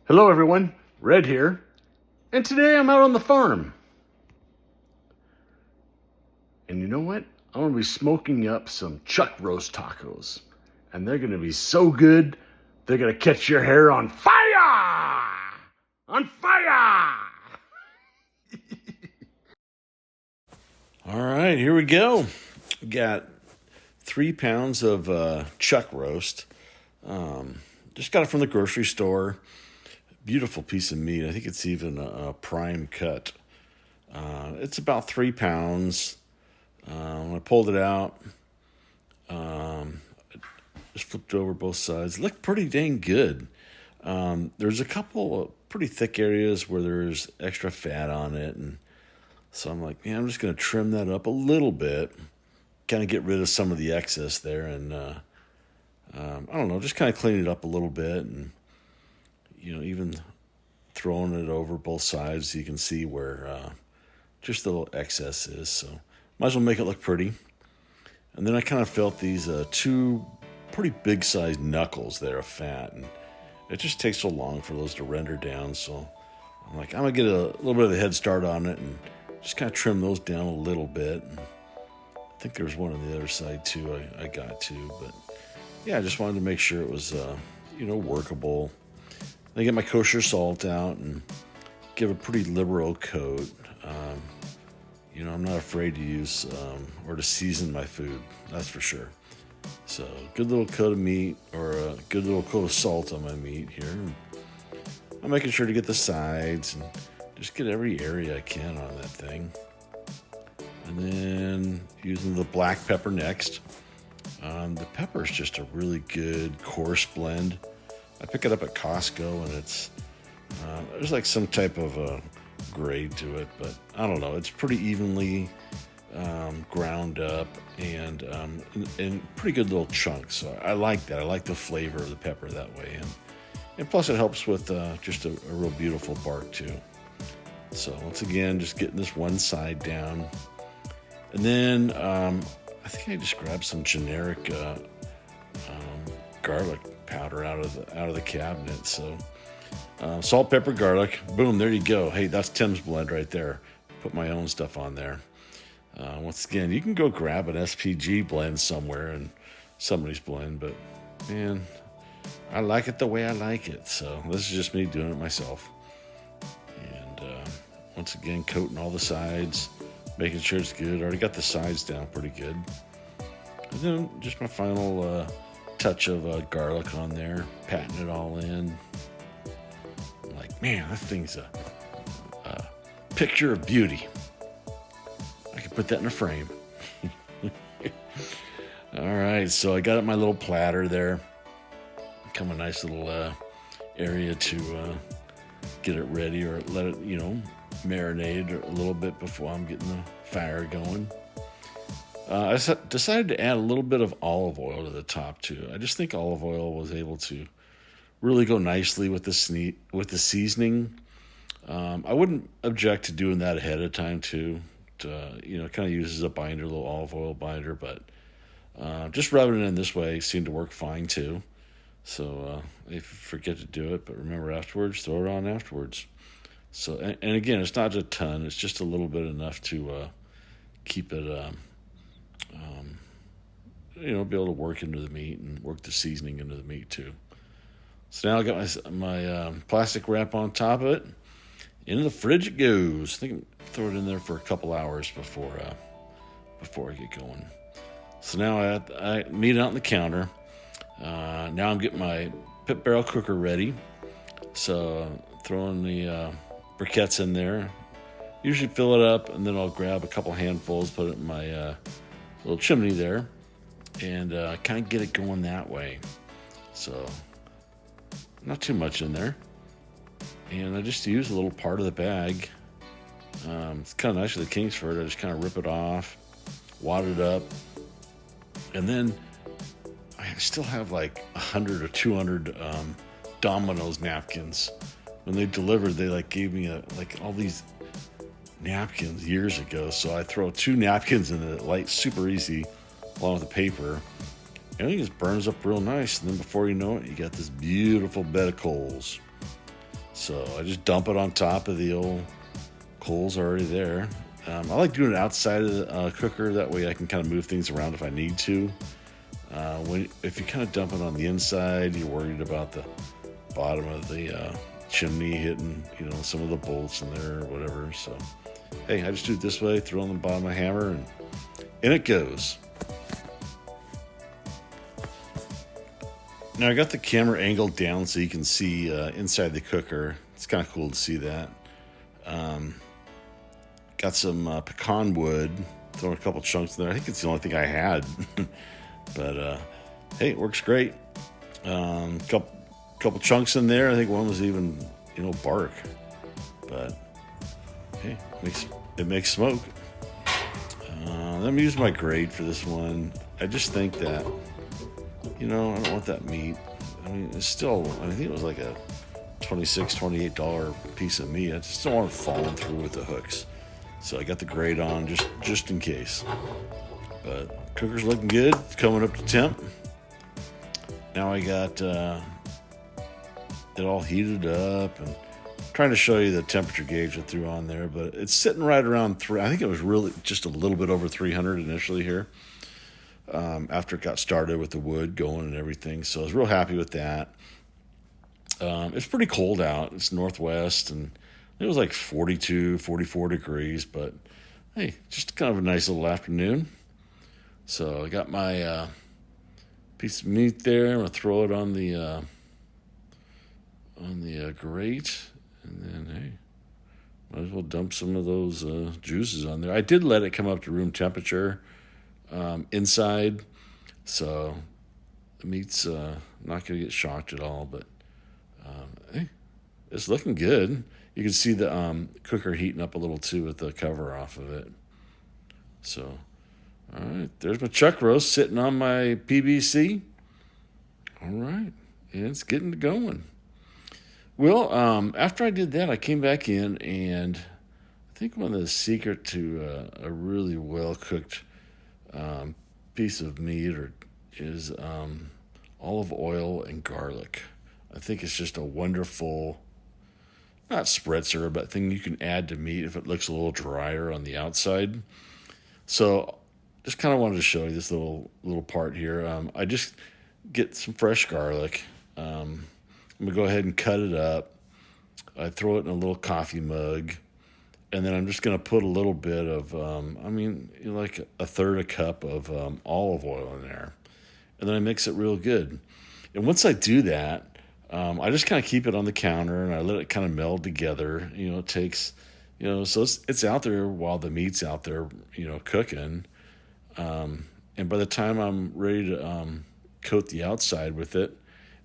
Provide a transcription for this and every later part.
Hello everyone, Red here, and today I'm out on the farm. And you know what? I'm gonna be smoking up some chuck roast tacos. And they're gonna be so good, they're gonna catch your hair on fire! On fire! All right, here we go. We got 3 pounds of chuck roast. Just got it from the grocery store. Beautiful piece of meat. I think it's even a prime cut. It's about 3 pounds. When I pulled it out, just flipped over both sides. It looked pretty dang good. There's a couple of pretty thick areas where there's extra fat on it, and so I'm like, man, I'm just going to trim that up a little bit, kind of get rid of some of the excess there, and I don't know, just kind of clean it up a little bit, and even throwing it over both sides so you can see where just the little excess is. So might as well make it look pretty. And then I kind of felt these 2 pretty big sized knuckles there of fat, and it just takes so long for those to render down. So I'm like, I'm gonna get a little bit of a head start on it and just kind of trim those down a little bit. And I think there's one on the other side too. I got to, but yeah, I just wanted to make sure it was workable. I get my kosher salt out and give a pretty liberal coat. I'm not afraid to use or to season my food, that's for sure. So good little coat of meat, or a good little coat of salt on my meat here. I'm making sure to get the sides and just get every area I can on that thing. And then using the black pepper next. The pepper is just a really good coarse blend. I pick it up at Costco, and it's there's like some type of grade to it, but I don't know. It's pretty evenly ground up and pretty good little chunks. So I like that. I like the flavor of the pepper that way, and plus it helps with just a real beautiful bark too. So once again, just getting this one side down, and then I think I just grabbed some generic garlic powder out of the cabinet. So salt, pepper, garlic, boom, there you go. Hey, that's Tim's blend right there. Put my own stuff on there. Once again, you can go grab an SPG blend somewhere and somebody's blend, but man, I like it the way I like it. So this is just me doing it myself. And once again, coating all the sides, making sure it's good. Already got the sides down pretty good. And then just my final touch of garlic on there, patting it all in. I'm like, man, that thing's a picture of beauty. I could put that in a frame. All right, so I got up my little platter there. Become a nice little area to get it ready, or let it, marinate a little bit before I'm getting the fire going. I decided to add a little bit of olive oil to the top too. I just think olive oil was able to really go nicely with the seasoning. I wouldn't object to doing that ahead of time too. Kind of uses a binder, a little olive oil binder, but just rubbing it in this way seemed to work fine too. So if you forget to do it, but remember afterwards, throw it on afterwards. So and again, it's not a ton; it's just a little bit, enough to keep it, be able to work into the meat and work the seasoning into the meat too. So now I got my plastic wrap on top of it. Into the fridge it goes. I think I'll throw it in there for a couple hours before I get going. So now I meat it out on the counter. Now I'm getting my pit barrel cooker ready. So throwing the briquettes in there. Usually fill it up, and then I'll grab a couple handfuls, put it in my little chimney there, and kind of get it going that way. So not too much in there. And I just use a little part of the bag. It's kind of nice with the Kingsford. I just kind of rip it off, wad it up, and then I still have like 100 or 200 Domino's napkins. When they delivered, they gave me all these napkins years ago. So I throw 2 napkins in it, super easy, along with the paper, and it just burns up real nice. And then before you know it, you got this beautiful bed of coals. So I just dump it on top of the old coals already there. I like doing it outside of the cooker. That way I can kind of move things around if I need to. If you kind of dump it on the inside, you're worried about the bottom of the chimney hitting, some of the bolts in there or whatever. So, hey, I just do it this way, throw on the bottom of my hammer, and in it goes. Now I got the camera angled down so you can see inside the cooker. It's kind of cool to see that. Got some pecan wood. Throw a couple chunks in there. I think it's the only thing I had. But hey, it works great. Couple chunks in there. I think one was even bark. But hey, it makes smoke. Let me use my grate for this one. I just think that I don't want that meat. I mean, it's still. I think it was like a $26, $28 piece of meat. I just don't want it falling through with the hooks. So I got the grate on just in case. But cooker's looking good. It's coming up to temp. Now I got it all heated up, and trying to show you the temperature gauge I threw on there, but it's sitting right around 3. I think it was really just a little bit over 300 initially here. After it got started with the wood going and everything. So I was real happy with that. It's pretty cold out. It's northwest, and it was like 42, 44 degrees, but hey, just kind of a nice little afternoon. So I got my piece of meat there. I'm going to throw it on the grate, and then, hey, might as well dump some of those juices on there. I did let it come up to room temperature inside, so the meat's not going to get shocked at all, but hey, it's looking good. You can see the cooker heating up a little too with the cover off of it. So, all right, there's my chuck roast sitting on my PBC. All right, and it's getting going. Well, after I did that, I came back in, and I think one of the secret to a really well-cooked piece of meat is olive oil and garlic. I think it's just a wonderful, not spritzer, but thing you can add to meat if it looks a little drier on the outside. So just kind of wanted to show you this little part here. I just get some fresh garlic. I'm going to go ahead and cut it up. I throw it in a little coffee mug. And then I'm just going to put a little bit of, like a third a cup of olive oil in there. And then I mix it real good. And once I do that, I just kind of keep it on the counter and I let it kind of meld together. It takes, so it's out there while the meat's out there, cooking. And by the time I'm ready to coat the outside with it,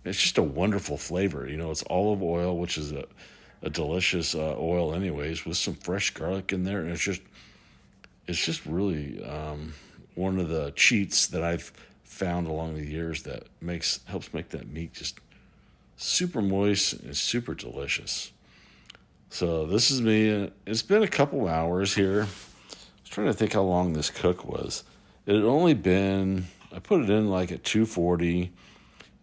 it's just a wonderful flavor. It's olive oil, which is a delicious oil anyways, with some fresh garlic in there. And it's just really one of the cheats that I've found along the years that helps make that meat just super moist and super delicious. So this is me. It's been a couple hours here. I was trying to think how long this cook was. It had only been, I put it in like at 240.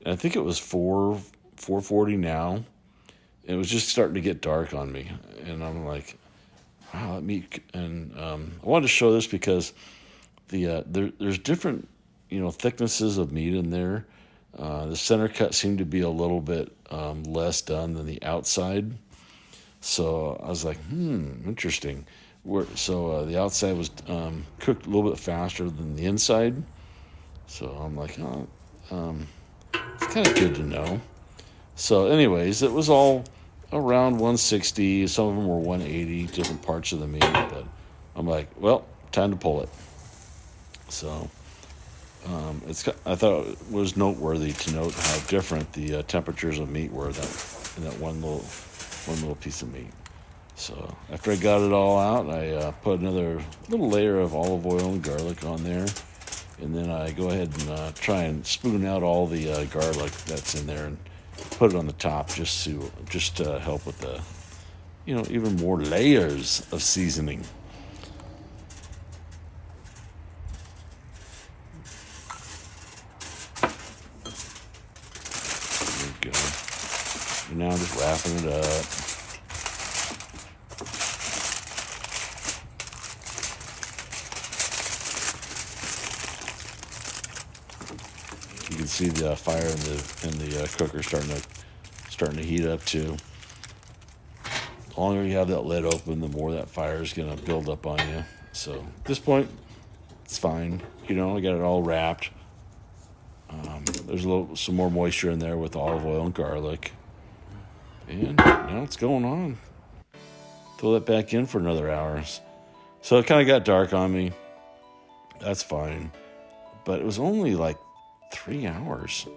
And I think it was 440 now. It was just starting to get dark on me. And I'm like, wow, that meat. And I wanted to show this because there's different, thicknesses of meat in there. The center cut seemed to be a little bit less done than the outside. So I was like, interesting. So the outside was cooked a little bit faster than the inside. So I'm like, it's kind of good to know. So anyways, it was all around 160. Some of them were 180, different parts of the meat. But I'm like, well, time to pull it. So I thought it was noteworthy to note how different the temperatures of meat were in that one little piece of meat. So after I got it all out, I put another little layer of olive oil and garlic on there. And then I go ahead and try and spoon out all the garlic that's in there and put it on the top just to help with the, even more layers of seasoning. There we go. And now I'm just wrapping it up. see the fire in the cooker starting to heat up too. The longer you have that lid open, the more that fire is going to build up on you. So at this point, it's fine. I got it all wrapped. There's some more moisture in there with olive oil and garlic. And now it's going on. Throw that back in for another hour. So it kind of got dark on me. That's fine. But it was only like 3 hours.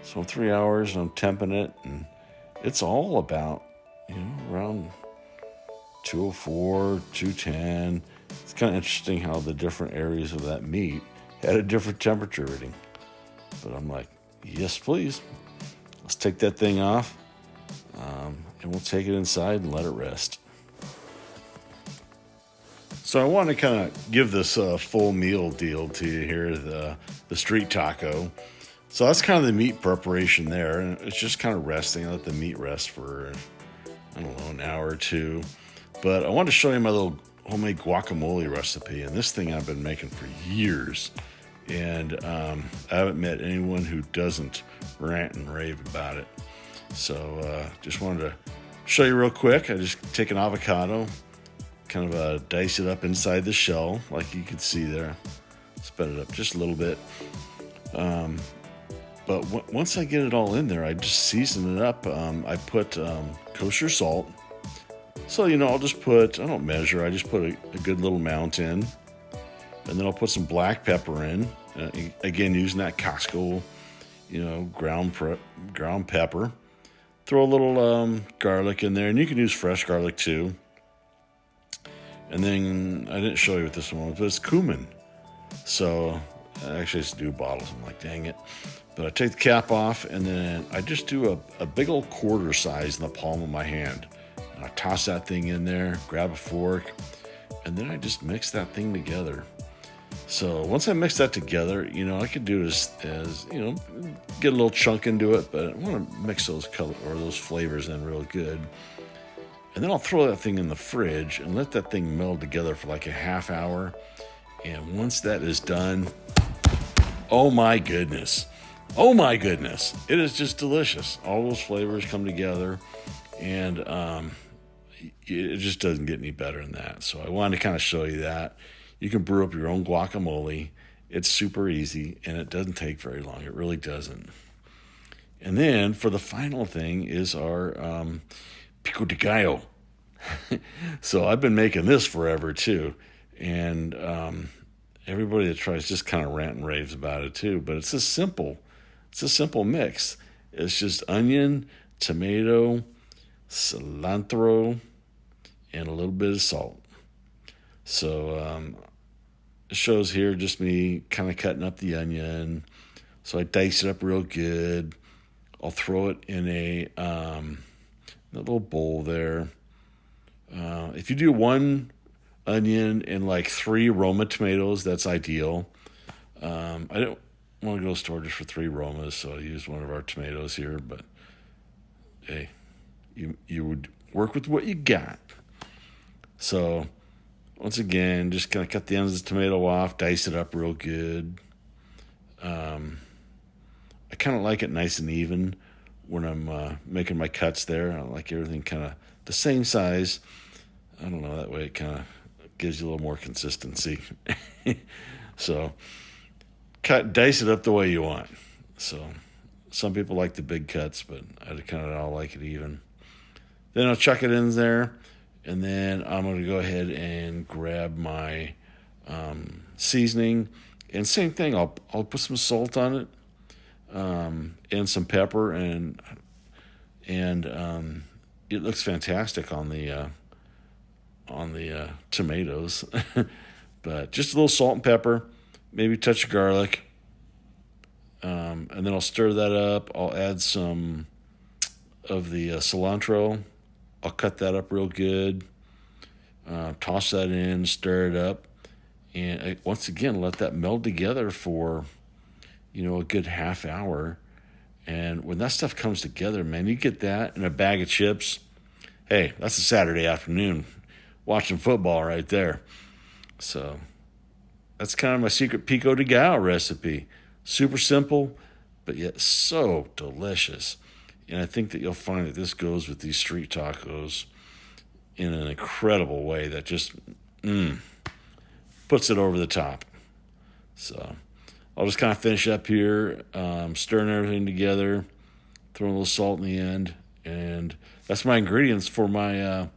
So 3 hours, I'm temping it, and it's all about, around 204, 210. It's kind of interesting how the different areas of that meat had a different temperature reading. But I'm like, yes, please. Let's take that thing off, and we'll take it inside and let it rest. So I want to kind of give this full meal deal to you here, the street taco. So that's kind of the meat preparation there, and it's just kind of resting. I let the meat rest for, an hour or two. But I wanted to show you my little homemade guacamole recipe, and this thing I've been making for years. And I haven't met anyone who doesn't rant and rave about it. So just wanted to show you real quick. I just take an avocado, kind of dice it up inside the shell, like you can see there. Sped it up just a little bit. But once I get it all in there, I just season it up. I put kosher salt. So, I'll just I don't measure. I just put a good little amount in. And then I'll put some black pepper in. Again, using that Costco, ground pepper. Throw a little garlic in there. And you can use fresh garlic too. And then, I didn't show you what this one was, but it's cumin. So, I actually used to do bottles. I'm like, dang it. But I take the cap off, and then I just do a big old quarter size in the palm of my hand. And I toss that thing in there, grab a fork, and then I just mix that thing together. So once I mix that together, I could do it as get a little chunk into it, but I want to mix those those flavors in real good. And then I'll throw that thing in the fridge and let that thing meld together for like a half hour. And once that is done, oh my goodness, it is just delicious. All those flavors come together, and it just doesn't get any better than that. So I wanted to kind of show you that. You can brew up your own guacamole. It's super easy, and it doesn't take very long. It really doesn't. And then for the final thing is our pico de gallo. So I've been making this forever too. And everybody that tries just kind of rant and raves about it too. But it's a simple mix. It's just onion, tomato, cilantro, and a little bit of salt. So it shows here just me kind of cutting up the onion. So I dice it up real good. I'll throw it in a little bowl there. If you do one onion and like 3 Roma tomatoes, that's ideal. I don't want to go to the store just for 3 Romas, so I used one of our tomatoes here. But hey, you would work with what you got. So once again, just kind of cut the ends of the tomato off, dice it up real good. I kind of like it nice and even when I'm making my cuts there. I like everything kind of the same size. I don't know, that way it kind of gives you a little more consistency. So dice it up the way you want. So some people like the big cuts, but I kind of all like it even. Then I'll chuck it in there, and then I'm going to go ahead and grab my seasoning. And same thing, I'll put some salt on it, and some pepper, and it looks fantastic on the tomatoes. But just a little salt and pepper, maybe a touch of garlic, and then I'll stir that up. I'll add some of the cilantro. I'll cut that up real good, toss that in, stir it up, and once again, let that meld together for, a good half hour. And when that stuff comes together, man, you get that and a bag of chips. Hey, that's a Saturday afternoon watching football right there. So that's kind of my secret pico de gallo recipe. Super simple, but yet so delicious. And I think that you'll find that this goes with these street tacos in an incredible way that just puts it over the top. So I'll just kind of finish up here, stirring everything together, throwing a little salt in the end, and that's my ingredients for my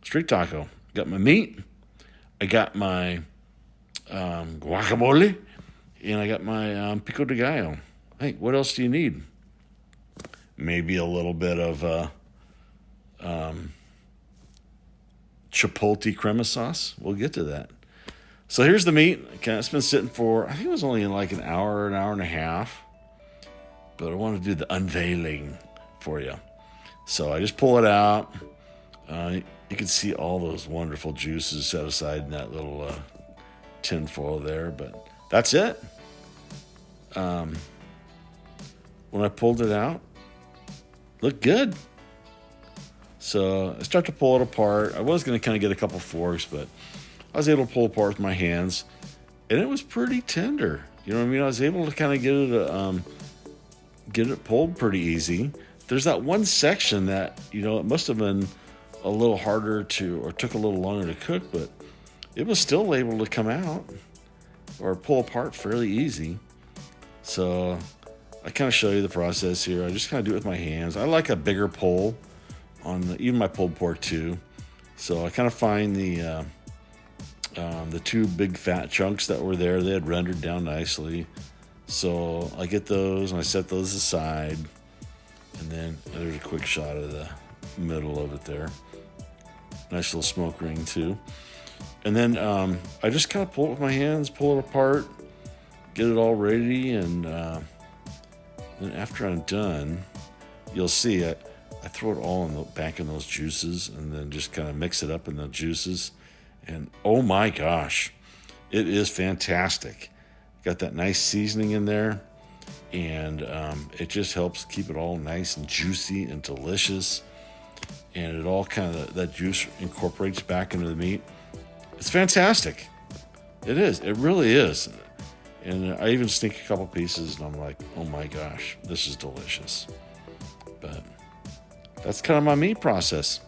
street taco. Got my meat, I got my guacamole, and I got my pico de gallo. Hey, what else do you need? Maybe a little bit of chipotle crema sauce. We'll get to that. So here's the meat. Okay, it's been sitting for, I think it was only like an hour and a half. But I want to do the unveiling for you. So I just pull it out. You can see all those wonderful juices set aside in that little tin foil there. But that's it. When I pulled it out, looked good. So I start to pull it apart. I was going to kind of get a couple forks, but I was able to pull it apart with my hands, and it was pretty tender. You know what I mean? I was able to kind of get it pulled pretty easy. There's that one section that, it must have been a little harder or took a little longer to cook, but it was still able to come out or pull apart fairly easy. So I kind of show you the process here. I just kind of do it with my hands. I like a bigger pull on even my pulled pork too. So I kind of find the two big fat chunks that were there. They had rendered down nicely. So I get those and I set those aside. And then there's a quick shot of the middle of it there. Nice little smoke ring too. And then I just kind of pull it with my hands, pull it apart, get it all ready. And then after I'm done, you'll see I throw it all back in those juices and then just kind of mix it up in the juices. And oh my gosh, it is fantastic. Got that nice seasoning in there, and it just helps keep it all nice and juicy and delicious. And it all kind of, that juice incorporates back into the meat. It's fantastic. It is. It really is. And I even sneak a couple pieces, and I'm like, oh my gosh, this is delicious. But that's kind of my meat process.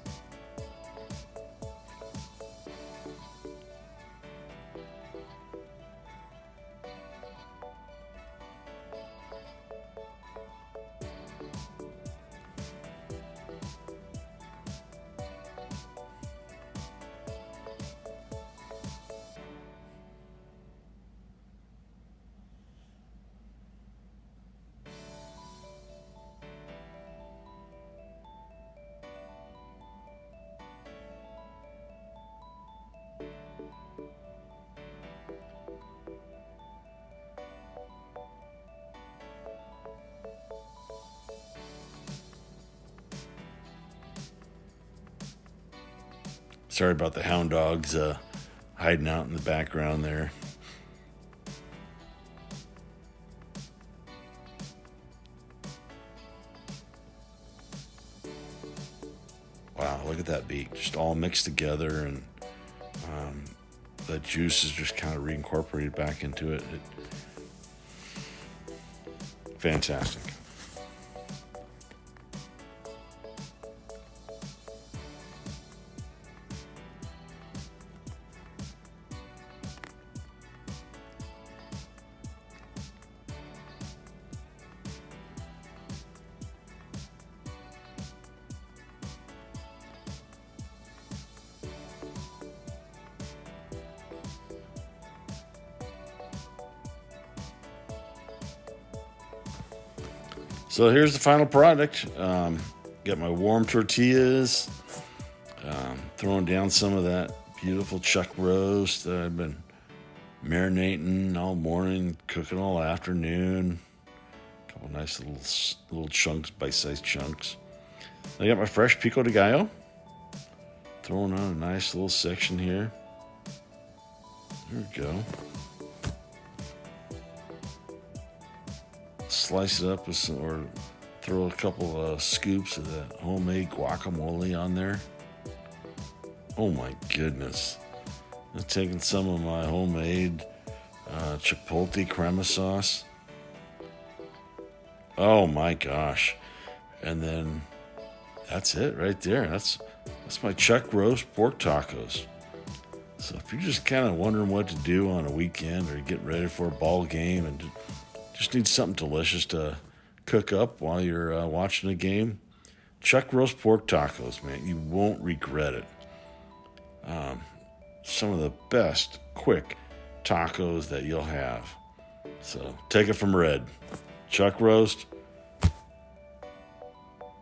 Sorry about the hound dogs hiding out in the background there. Wow, look at that beak. Just all mixed together, and the juice is just kind of reincorporated back into it. Fantastic. So here's the final product. Got my warm tortillas. Throwing down some of that beautiful chuck roast that I've been marinating all morning, cooking all afternoon. A couple nice little chunks, bite-sized chunks. I got my fresh pico de gallo. Throwing on a nice little section here. There we go. Slice it up with or throw a couple scoops of that homemade guacamole on there. Oh my goodness. I'm taking some of my homemade chipotle crema sauce. Oh my gosh. And then that's it right there. That's my chuck roast pork tacos. So if you're just kind of wondering what to do on a weekend or getting ready for a ball game and just need something delicious to cook up while you're watching a game, chuck roast pork tacos, man. You won't regret it. Some of the best quick tacos that you'll have. So take it from Red. Chuck roast,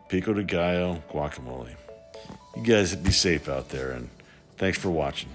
pico de gallo, guacamole. You guys be safe out there, and thanks for watching.